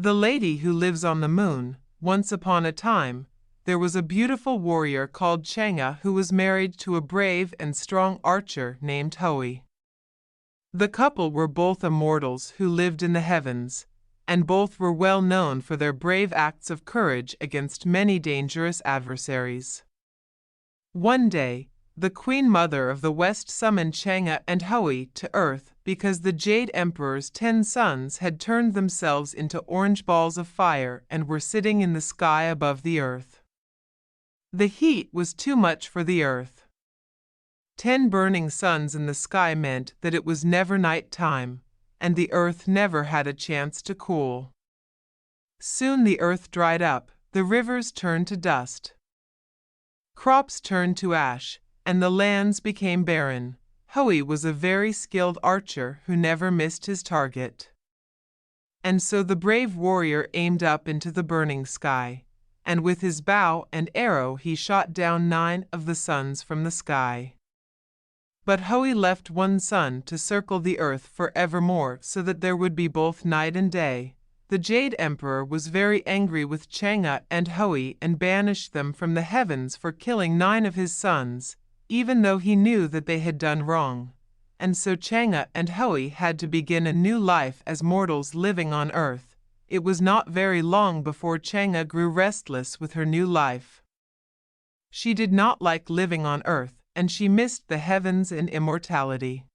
The lady who lives on the moon. Once upon a time, there was a beautiful warrior called Chang'e who was married to a brave and strong archer named Hui. The couple were both immortals who lived in the heavens, and both were well known for their brave acts of courage against many dangerous adversaries. One day, the Queen Mother of the West summoned Chang'e and Hui to Earth because the Jade Emperor's 10 sons had turned themselves into orange balls of fire and were sitting in the sky above the Earth. The heat was too much for the Earth. 10 burning suns in the sky meant that it was never night time, and the Earth never had a chance to cool. Soon the Earth dried up, the rivers turned to dust. Crops turned to ash, and the lands became barren. Hui was a very skilled archer who never missed his target. And so the brave warrior aimed up into the burning sky, and with his bow and arrow he shot down 9 of the suns from the sky. But Hui left 1 sun to circle the earth forevermore so that there would be both night and day. The Jade Emperor was very angry with Chang'e and Hui and banished them from the heavens for killing 9 of his sons, even though he knew that they had done wrong. And so Chang'e and Hui had to begin a new life as mortals living on earth. It was not very long before Chang'e grew restless with her new life. She did not like living on earth, and she missed the heavens and immortality.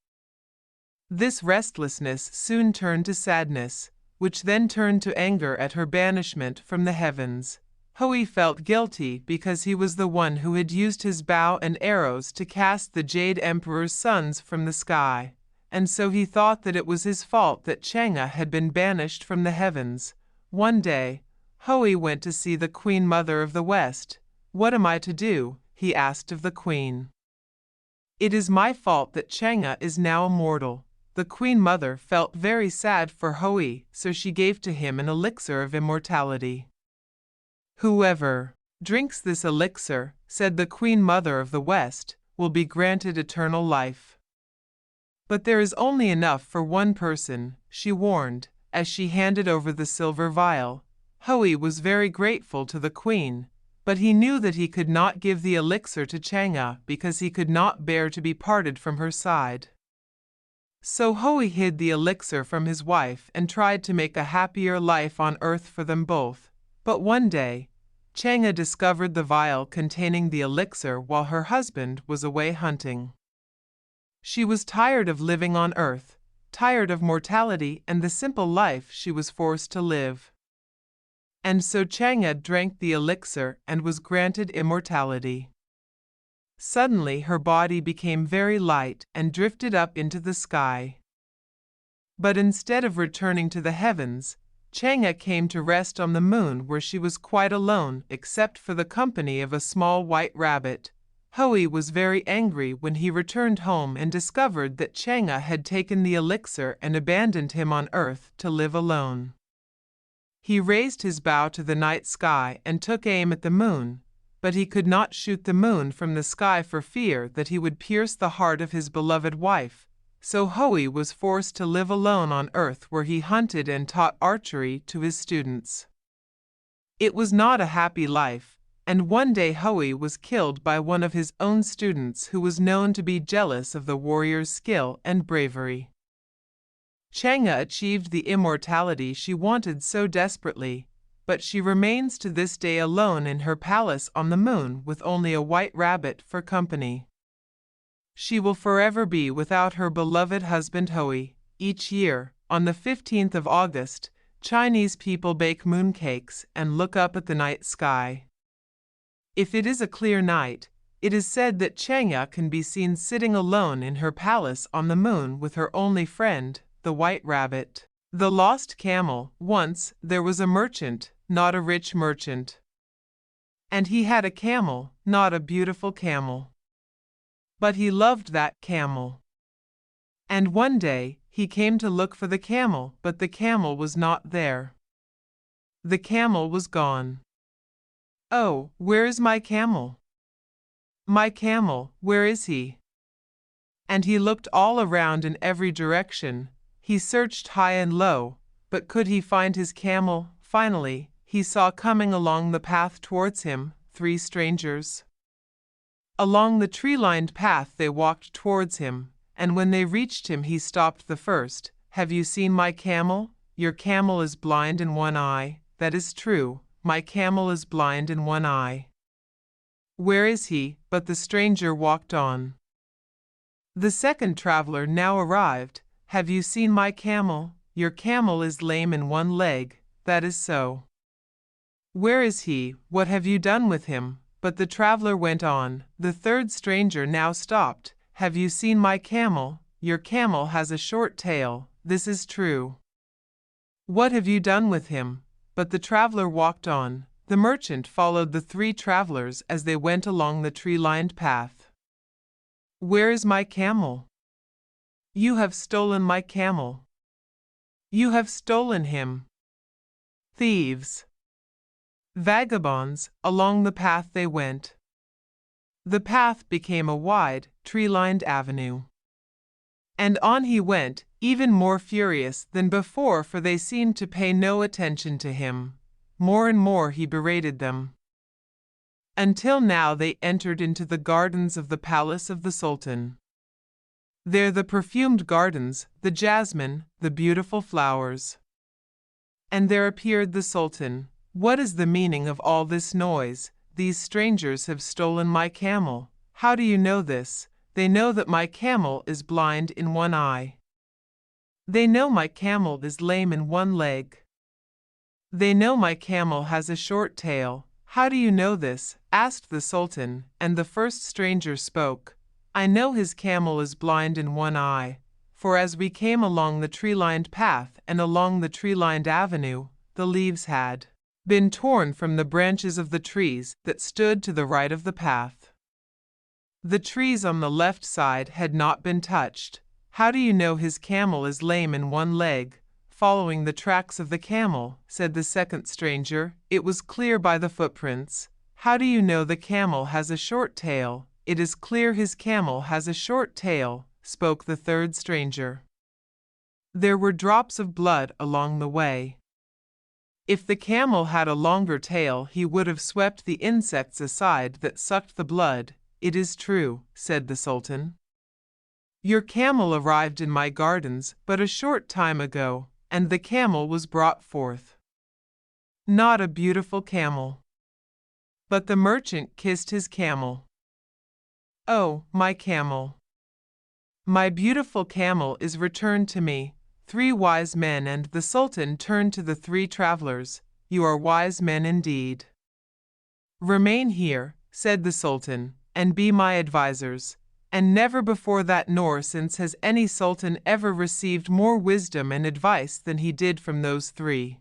This restlessness soon turned to sadness, which then turned to anger at her banishment from the heavens. Hui felt guilty because he was the one who had used his bow and arrows to cast the Jade Emperor's sons from the sky, and so he thought that it was his fault that Chang'e had been banished from the heavens. One day, Hui went to see the Queen Mother of the West. "What am I to do?" he asked of the Queen. "It is my fault that Chang'e is now immortal." The Queen Mother felt very sad for Hui, so she gave to him an elixir of immortality. "Whoever drinks this elixir," said the Queen Mother of the West, "will be granted eternal life." "But there is only enough for 1 person," she warned, as she handed over the silver vial. Hui was very grateful to the Queen, but he knew that he could not give the elixir to Chang'e because he could not bear to be parted from her side. So Hui hid the elixir from his wife and tried to make a happier life on earth for them both. But one day, Chang'e discovered the vial containing the elixir while her husband was away hunting. She was tired of living on earth, tired of mortality and the simple life she was forced to live. And so Chang'e drank the elixir and was granted immortality. Suddenly her body became very light and drifted up into the sky. But instead of returning to the heavens, Chang'e came to rest on the moon where she was quite alone except for the company of a small white rabbit. Hui was very angry when he returned home and discovered that Chang'e had taken the elixir and abandoned him on earth to live alone. He raised his bow to the night sky and took aim at the moon, but he could not shoot the moon from the sky for fear that he would pierce the heart of his beloved wife. So Hui was forced to live alone on earth where he hunted and taught archery to his students. It was not a happy life, and one day Hui was killed by one of his own students who was known to be jealous of the warrior's skill and bravery. Chang'e achieved the immortality she wanted so desperately, but she remains to this day alone in her palace on the moon with only a white rabbit for company. She will forever be without her beloved husband Hui. Each year, on the 15th of August, Chinese people bake mooncakes and look up at the night sky. If it is a clear night, it is said that Chang'e can be seen sitting alone in her palace on the moon with her only friend, the white rabbit. The lost camel. Once there was a merchant, not a rich merchant. And he had a camel, not a beautiful camel. But he loved that camel. And one day, he came to look for the camel, but the camel was not there. The camel was gone. "Oh, where is my camel? My camel, where is he?" And he looked all around in every direction. He searched high and low, but could he find his camel? Finally, he saw coming along the path towards him 3 strangers. Along the tree-lined path they walked towards him, and when they reached him he stopped the first. "Have you seen my camel? Your camel is blind in one eye." "That is true, my camel is blind in one eye." "Where is he?" But the stranger walked on. The second traveler now arrived. "Have you seen my camel? Your camel is lame in one leg." "That is so." "Where is he? What have you done with him?" But the traveler went on. The third stranger now stopped. "Have you seen my camel? Your camel has a short tail." "This is true." "What have you done with him?" But the traveler walked on. The merchant followed the 3 travelers as they went along the tree-lined path. "Where is my camel?" "You have stolen my camel." "You have stolen him." Thieves. Vagabonds. Along the path they went. The path became a wide, tree-lined avenue. And on he went, even more furious than before, for they seemed to pay no attention to him. More and more he berated them. Until now they entered into the gardens of the palace of the Sultan. There the perfumed gardens, the jasmine, the beautiful flowers. And there appeared the Sultan. "What is the meaning of all this noise? These strangers have stolen my camel." "How do you know this?" "They know that my camel is blind in one eye." "They know my camel is lame in one leg." "They know my camel has a short tail." "How do you know this?" asked the Sultan, and the first stranger spoke. "I know his camel is blind in one eye, for as we came along the tree-lined path and along the tree-lined avenue, the leaves had been torn from the branches of the trees that stood to the right of the path. The trees on the left side had not been touched." "How do you know his camel is lame in one leg?" "Following the tracks of the camel," said the second stranger. "It was clear by the footprints." "How do you know the camel has a short tail?" "It is clear his camel has a short tail," spoke the third stranger. There were drops of blood along the way. If the camel had a longer tail, he would have swept the insects aside that sucked the blood. "It is true," said the Sultan. "Your camel arrived in my gardens but a short time ago, and the camel was brought forth. Not a beautiful camel." But the merchant kissed his camel. "Oh, my camel! My beautiful camel is returned to me." 3 wise men. And the Sultan turned to the 3 travelers. "You are wise men indeed. Remain here," said the Sultan, "and be my advisors." And never before that nor since has any sultan ever received more wisdom and advice than he did from those 3.